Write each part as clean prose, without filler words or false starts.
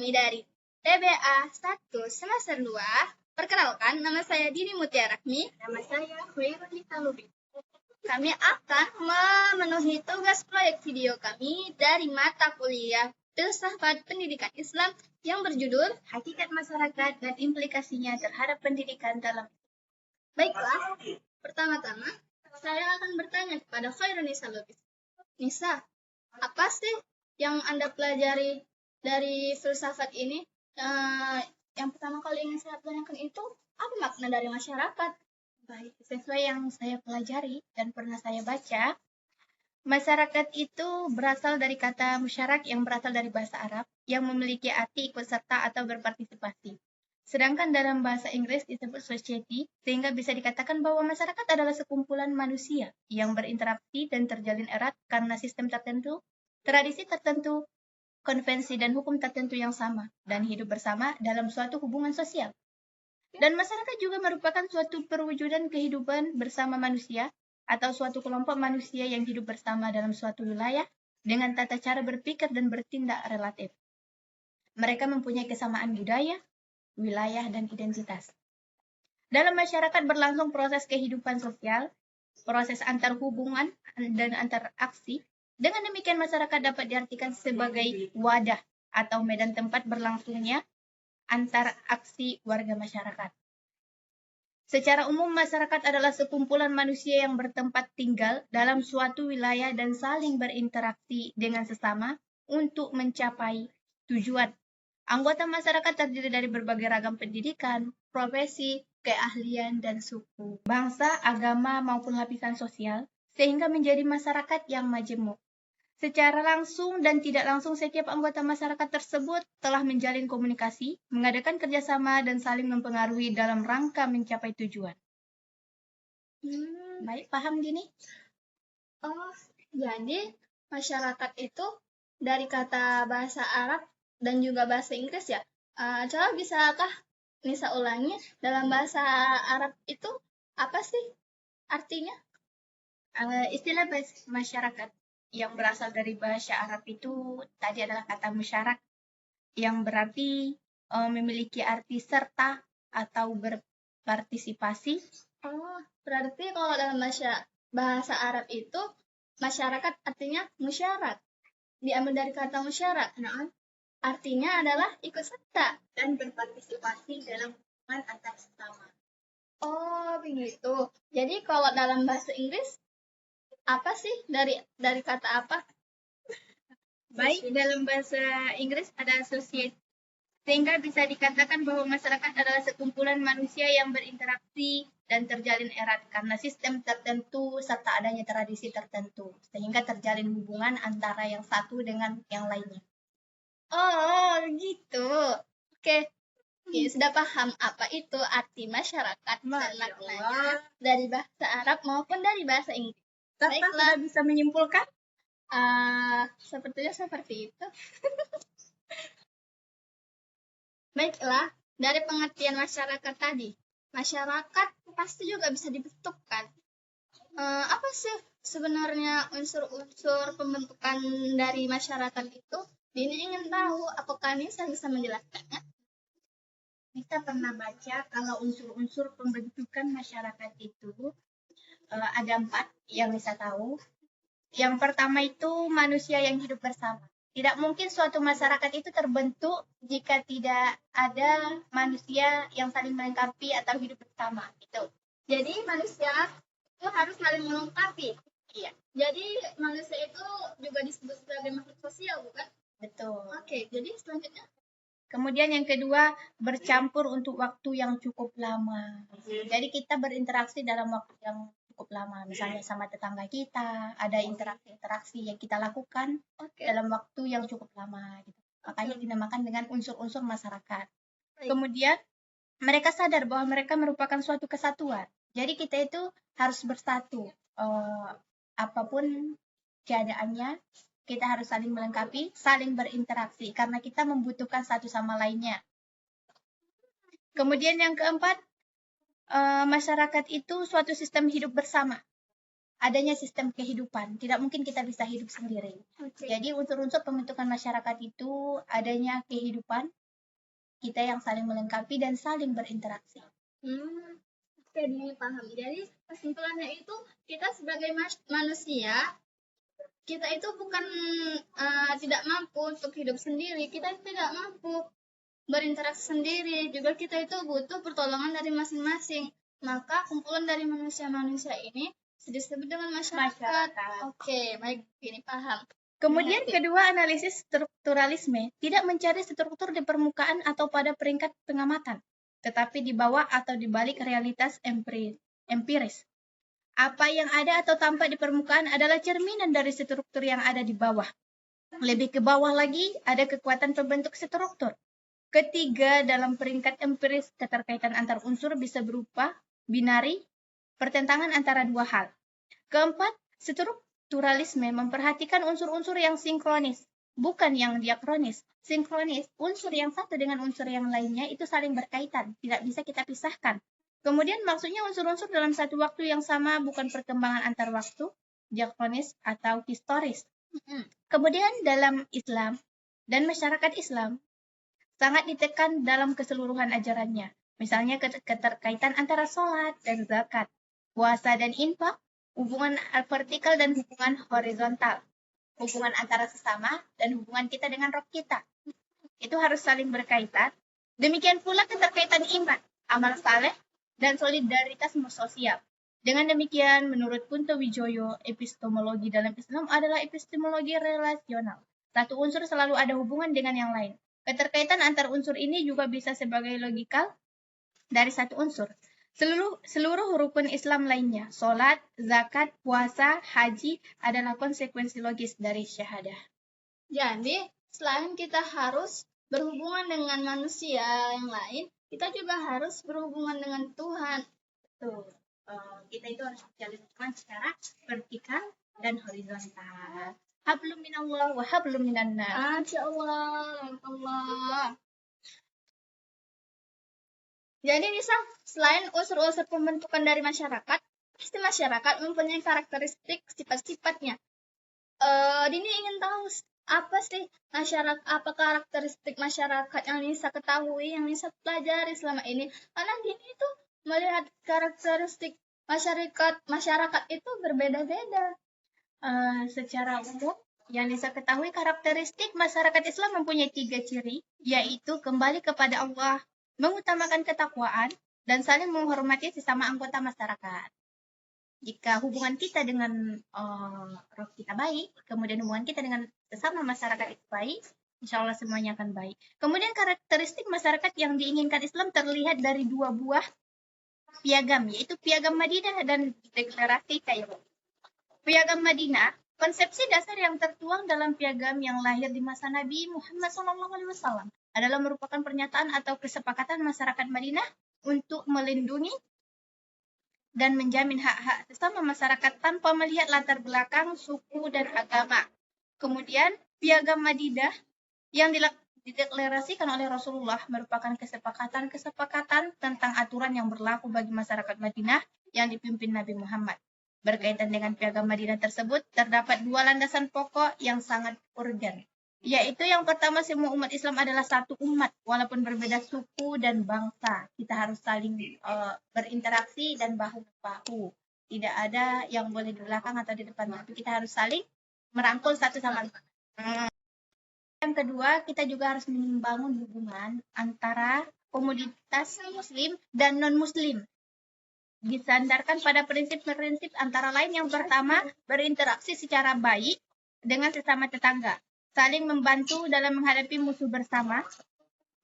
kami dari TBA 1 semester 2. Perkenalkan, nama saya Dini Mutiara Rahmi. Nama saya Khairunisa Lubis. Kami akan memenuhi tugas proyek video kami dari mata kuliah Filsafat Pendidikan Islam yang berjudul Hakikat Masyarakat dan Implikasinya Terhadap Pendidikan dalam. Baiklah, pertama-tama saya akan bertanya kepada Khairunisa Lubis. Nisa, apa sih yang Anda pelajari dari filsafat ini? Yang pertama kali ingin saya tanyakan itu, apa makna dari masyarakat? Baik, sesuai yang saya pelajari dan pernah saya baca, masyarakat itu berasal dari kata musyarak yang berasal dari bahasa Arab yang memiliki arti ikut serta atau berpartisipasi. Sedangkan dalam bahasa Inggris disebut society, sehingga bisa dikatakan bahwa masyarakat adalah sekumpulan manusia yang berinteraksi dan terjalin erat karena sistem tertentu, tradisi tertentu, konvensi dan hukum tertentu yang sama, dan hidup bersama dalam suatu hubungan sosial. Dan masyarakat juga merupakan suatu perwujudan kehidupan bersama manusia atau suatu kelompok manusia yang hidup bersama dalam suatu wilayah dengan tata cara berpikir dan bertindak relatif. Mereka mempunyai kesamaan budaya, wilayah, dan identitas. Dalam masyarakat berlangsung proses kehidupan sosial, proses antar hubungan dan anteraksi. Dengan demikian masyarakat dapat diartikan sebagai wadah atau medan tempat berlangsungnya antar aksi warga masyarakat. Secara umum, masyarakat adalah sekumpulan manusia yang bertempat tinggal dalam suatu wilayah dan saling berinteraksi dengan sesama untuk mencapai tujuan. Anggota masyarakat terdiri dari berbagai ragam pendidikan, profesi, keahlian, dan suku, bangsa, agama, maupun lapisan sosial, sehingga menjadi masyarakat yang majemuk. Secara langsung dan tidak langsung, setiap anggota masyarakat tersebut telah menjalin komunikasi, mengadakan kerjasama, dan saling mempengaruhi dalam rangka mencapai tujuan. Baik, paham Dini? Oh, jadi masyarakat itu dari kata bahasa Arab dan juga bahasa Inggris ya. Coba bisakah Nisa ulangi, dalam bahasa Arab itu apa sih artinya? Istilah masyarakat yang berasal dari bahasa Arab itu tadi adalah kata musyarak yang berarti memiliki arti serta atau berpartisipasi. Oh, berarti kalau dalam bahasa Arab itu masyarakat artinya musyarak. Diambil dari kata musyarak. Nah, artinya adalah ikut serta dan berpartisipasi dalam hubungan antar sesama. Oh, begitu. Jadi kalau dalam bahasa Inggris apa sih dari kata apa? Baik, dalam bahasa Inggris ada associate, sehingga bisa dikatakan bahwa masyarakat adalah sekumpulan manusia yang berinteraksi dan terjalin erat karena sistem tertentu serta adanya tradisi tertentu, sehingga terjalin hubungan antara yang satu dengan yang lainnya. Oh, gitu. Oke. Ya, sudah paham apa itu arti masyarakat dan maknanya dari bahasa Arab maupun dari bahasa Inggris. Baiklah, sudah bisa menyimpulkan? Sepertinya seperti itu. Baiklah, dari pengertian masyarakat tadi, masyarakat pasti juga bisa dibentukkan. Apa sih sebenarnya unsur-unsur pembentukan dari masyarakat itu? Dini ingin tahu, apakah Nisa bisa menjelaskannya? Kita pernah baca kalau unsur-unsur pembentukan masyarakat itu ada 4 yang Nisa tahu. Yang pertama itu manusia yang hidup bersama. Tidak mungkin suatu masyarakat itu terbentuk jika tidak ada manusia yang saling melengkapi atau hidup bersama. Gitu. Jadi manusia itu harus saling melengkapi. Iya. Jadi manusia itu juga disebut sebagai makhluk sosial, bukan? Betul. Oke, jadi selanjutnya. Kemudian yang kedua, bercampur untuk waktu yang cukup lama. Jadi kita berinteraksi dalam waktu yang cukup lama. Misalnya sama tetangga kita, ada interaksi-interaksi yang kita lakukan dalam waktu yang cukup lama. Gitu. Makanya dinamakan dengan unsur-unsur masyarakat. Kemudian mereka sadar bahwa mereka merupakan suatu kesatuan. Jadi kita itu harus bersatu. Apapun keadaannya, kita harus saling melengkapi, saling berinteraksi, karena kita membutuhkan satu sama lainnya. Kemudian yang keempat, masyarakat itu suatu sistem hidup bersama. adanya sistem kehidupan. Tidak mungkin kita bisa hidup sendiri. Oke. Jadi unsur-unsur pembentukan masyarakat itu adanya kehidupan, kita yang saling melengkapi dan saling berinteraksi. Oke, ini paham. Jadi kesimpulannya itu kita sebagai manusia, kita itu bukan tidak mampu untuk hidup sendiri, kita tidak mampu berinteraksi sendiri, juga kita itu butuh pertolongan dari masing-masing. Maka kumpulan dari manusia-manusia ini disebut dengan masyarakat. Oke, baik, ini paham. Kemudian kedua, analisis strukturalisme tidak mencari struktur di permukaan atau pada peringkat pengamatan, tetapi di bawah atau di balik realitas empiris. Apa yang ada atau tampak di permukaan adalah cerminan dari struktur yang ada di bawah. Lebih ke bawah lagi, ada kekuatan pembentuk struktur. Ketiga, dalam peringkat empiris, keterkaitan antar unsur bisa berupa binari, pertentangan antara dua hal. Keempat, strukturalisme memperhatikan unsur-unsur yang sinkronis, bukan yang diakronis. Sinkronis, unsur yang satu dengan unsur yang lainnya itu saling berkaitan, tidak bisa kita pisahkan. Kemudian maksudnya unsur-unsur dalam satu waktu yang sama, bukan perkembangan antar waktu, diakronis atau historis. Kemudian dalam Islam dan masyarakat Islam, sangat ditekan dalam keseluruhan ajarannya. Misalnya keterkaitan antara sholat dan zakat, puasa dan infak, hubungan vertikal dan hubungan horizontal, hubungan antara sesama dan hubungan kita dengan Rob kita. Itu harus saling berkaitan. Demikian pula keterkaitan iman, amal saleh, dan solidaritas sosial. Dengan demikian, menurut Kunto Wijoyo, epistemologi dalam Islam adalah epistemologi relasional. Satu unsur selalu ada hubungan dengan yang lain. Keterkaitan antar unsur ini juga bisa sebagai logikal dari satu unsur. Seluruh rukun Islam lainnya, sholat, zakat, puasa, haji, adalah konsekuensi logis dari syahadah. Jadi, selain kita harus berhubungan dengan manusia yang lain, kita juga harus berhubungan dengan Tuhan. Betul. Kita itu harus menjalin hubungan secara vertikal dan horizontal. Hablum minallah wa hablum minan nas. Allah. Jadi misal selain unsur-unsur pembentukan dari masyarakat, pasti masyarakat mempunyai karakteristik sifat-sifatnya. Dini ingin tahu apa sih apa karakteristik masyarakat yang Nisa ketahui, yang Nisa pelajari selama ini. Karena Dini itu melihat karakteristik masyarakat itu berbeda-beda. Secara umum, yang bisa ketahui karakteristik masyarakat Islam mempunyai 3 ciri, yaitu kembali kepada Allah, mengutamakan ketakwaan, dan saling menghormati sesama anggota masyarakat. Jika hubungan kita dengan roh kita baik, kemudian hubungan kita dengan sesama masyarakat itu baik, insya Allah semuanya akan baik. Kemudian karakteristik masyarakat yang diinginkan Islam terlihat dari 2 buah piagam, yaitu piagam Madinah dan deklarasi Kairo. Piagam Madinah, konsepsi dasar yang tertuang dalam piagam yang lahir di masa Nabi Muhammad SAW adalah merupakan pernyataan atau kesepakatan masyarakat Madinah untuk melindungi dan menjamin hak-hak sesama masyarakat tanpa melihat latar belakang, suku, dan agama. Kemudian, piagam Madinah yang dideklarasikan oleh Rasulullah merupakan kesepakatan tentang aturan yang berlaku bagi masyarakat Madinah yang dipimpin Nabi Muhammad. Berkaitan dengan piagam Madinah tersebut, terdapat 2 landasan pokok yang sangat urgen, yaitu yang pertama, semua umat Islam adalah satu umat, walaupun berbeda suku dan bangsa. Kita harus saling berinteraksi dan bahu-bahu. Tidak ada yang boleh di belakang atau di depan, tapi kita harus saling merangkul satu sama lain. Yang kedua, kita juga harus membangun hubungan antara komunitas Muslim dan non-Muslim. Disandarkan pada prinsip-prinsip antara lain yang pertama, berinteraksi secara baik dengan sesama tetangga, saling membantu dalam menghadapi musuh bersama,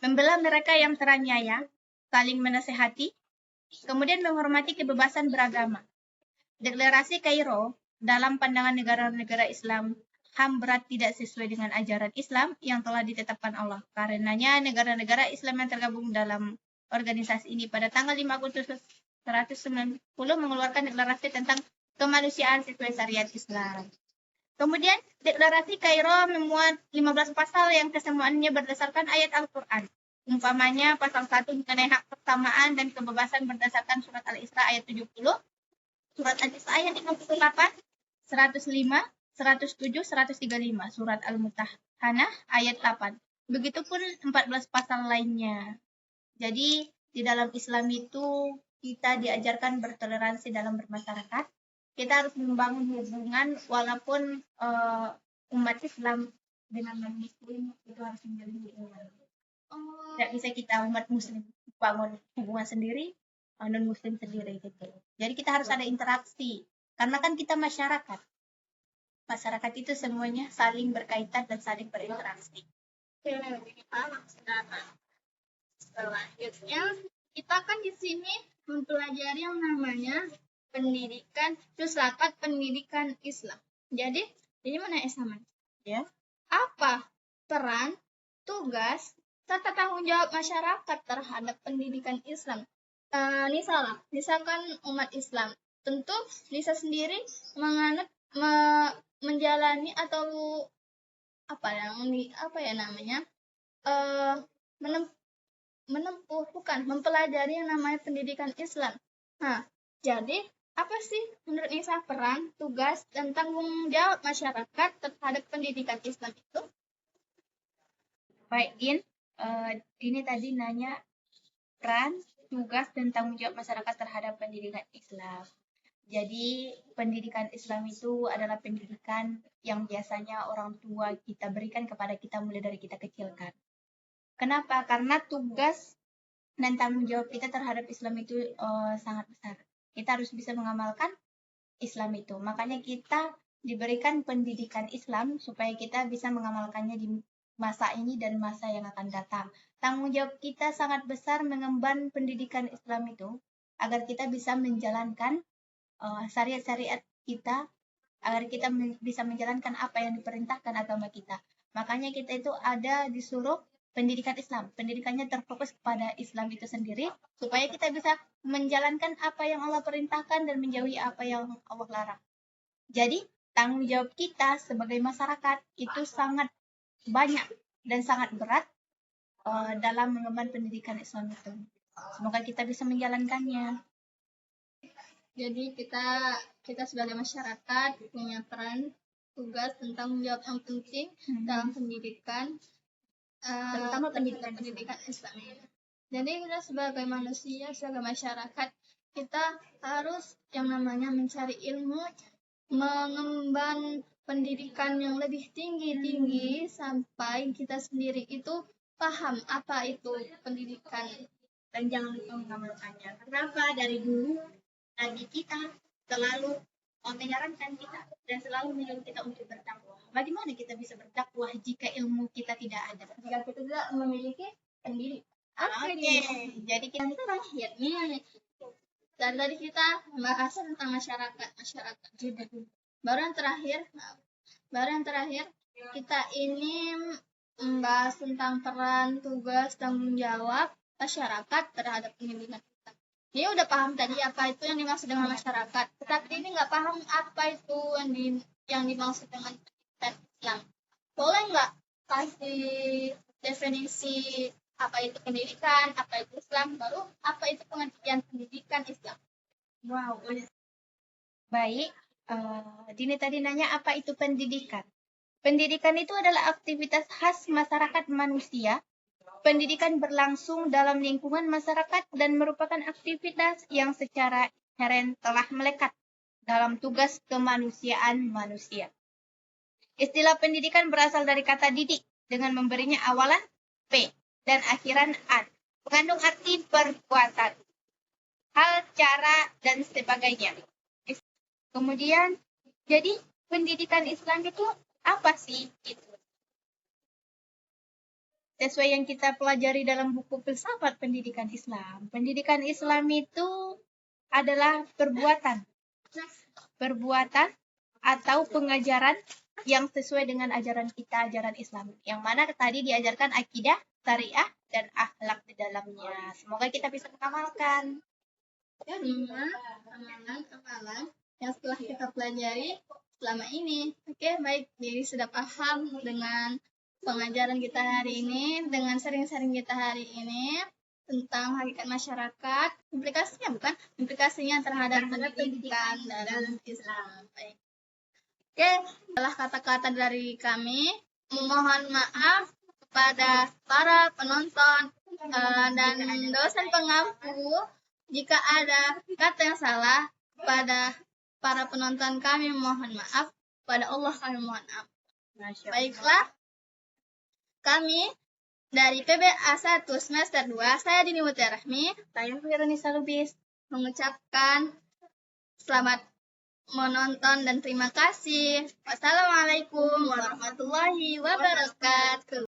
membela mereka yang teraniaya, saling menasehati, kemudian menghormati kebebasan beragama. Deklarasi Kairo dalam pandangan negara-negara Islam, HAM berat tidak sesuai dengan ajaran Islam yang telah ditetapkan Allah. Karenanya negara-negara Islam yang tergabung dalam organisasi ini pada tanggal 5 Agustus 190 mengeluarkan deklarasi tentang kemanusiaan sesuai syariat Islam. Kemudian, deklarasi Kairo memuat 15 pasal yang kesemuanya berdasarkan ayat Al-Quran. Umpamanya, pasal 1 mengenai hak persamaan dan kebebasan berdasarkan surat Al-Isra ayat 70. Surat An-Nisa ayat 58, 105, 107, 135. Surat Al-Mumtahanah ayat 8. Begitupun 14 pasal lainnya. Jadi di dalam Islam itu kita diajarkan bertoleransi dalam bermasyarakat. Kita harus membangun hubungan walaupun umat Islam dengan non-Muslim itu harus menjalin hubungan. Tidak bisa kita umat Muslim bangun hubungan sendiri, non-Muslim sendiri gitu. Jadi kita harus ada interaksi. Karena kan kita masyarakat. Masyarakat itu semuanya saling berkaitan dan saling berinteraksi. Selanjutnya, kita kan di sini mempelajari yang namanya pendidikan, filsafat pendidikan Islam. Jadi, ini mana Islam? Ya. Apa peran, tugas, serta tanggung jawab masyarakat terhadap pendidikan Islam? Misalkan umat Islam, tentu Nisa sendiri menganut menjalani atau mempelajari yang namanya pendidikan Islam. Nah, jadi apa sih menurut Nisa peran, tugas, dan tanggung jawab masyarakat terhadap pendidikan Islam itu? Baik, Din. Ini tadi nanya peran, tugas, dan tanggung jawab masyarakat terhadap pendidikan Islam. Jadi pendidikan Islam itu adalah pendidikan yang biasanya orang tua kita berikan kepada kita mulai dari kita kecil kan. Kenapa? Karena tugas dan tanggung jawab kita terhadap Islam itu sangat besar. Kita harus bisa mengamalkan Islam itu. Makanya kita diberikan pendidikan Islam supaya kita bisa mengamalkannya di masa ini dan masa yang akan datang. Tanggung jawab kita sangat besar mengemban pendidikan Islam itu agar kita bisa menjalankan syariat-syariat kita, agar kita bisa menjalankan apa yang diperintahkan agama kita. Makanya kita itu ada disuruh pendidikan Islam. Pendidikannya terfokus kepada Islam itu sendiri, supaya kita bisa menjalankan apa yang Allah perintahkan dan menjauhi apa yang Allah larang. Jadi, tanggung jawab kita sebagai masyarakat itu sangat banyak dan sangat berat dalam mengemban pendidikan Islam itu. Semoga kita bisa menjalankannya. Jadi kita sebagai masyarakat punya peran, tugas, dan tanggung jawab yang penting dalam pendidikan, terutama pendidikan Islam. Jadi kita sebagai manusia, sebagai masyarakat, kita harus yang namanya mencari ilmu, mengemban pendidikan yang lebih tinggi sampai kita sendiri itu paham apa itu pendidikan dan jangan lupa mengamalkannya. Kenapa? Dari dulu Nabi kita selalu menyarankan kita dan selalu menyuruh kita untuk berdakwah. Bagaimana kita bisa berdakwah jika ilmu kita tidak ada? Jika kita tidak memiliki pendidikan. Oke. Jadi kita terakhirnya dan tadi kita membahas tentang masyarakat. Baru yang terakhir kita ini membahas tentang peran, tugas, tanggung jawab masyarakat terhadap pendidikan kita. Dia udah paham tadi apa itu yang dimaksud dengan masyarakat, tetapi ini nggak paham apa itu yang dimaksud dengan pendidikan Islam. Boleh nggak kasih definisi apa itu pendidikan, apa itu Islam, baru apa itu pengertian pendidikan Islam? Wow, baik. Dini tadi nanya apa itu pendidikan. Pendidikan itu adalah aktivitas khas masyarakat manusia. Pendidikan berlangsung dalam lingkungan masyarakat dan merupakan aktivitas yang secara inheren telah melekat dalam tugas kemanusiaan manusia. Istilah pendidikan berasal dari kata didik dengan memberinya awalan P dan akhiran an, mengandung arti perbuatan, hal, cara, dan sebagainya. Kemudian, jadi pendidikan Islam itu apa sih? Sesuai yang kita pelajari dalam buku filsafat pendidikan Islam. Pendidikan Islam itu adalah perbuatan atau pengajaran yang sesuai dengan ajaran kita, ajaran Islam. Yang mana tadi diajarkan akidah, syariah, dan akhlak di dalamnya. Semoga kita bisa mengamalkan. Amalan yang setelah kita pelajari selama ini. Oke, baik. Jadi sudah paham dengan pengajaran kita hari ini, dengan sharing-sharing kita hari ini. tentang hakikat masyarakat, implikasinya terhadap pendidikan dalam Islam. Baik. Oke, setelah kata-kata dari kami, memohon maaf kepada para penonton dan dosen pengampu jika ada kata yang salah. Kepada para penonton kami mohon maaf, pada Allah kami mohon maaf. Baiklah, kami dari PBA 1 semester 2, saya Dini Mutia Rahmi, Saya Fironisa Lubis. mengucapkan selamat menonton dan terima kasih. Wassalamualaikum warahmatullahi wabarakatuh.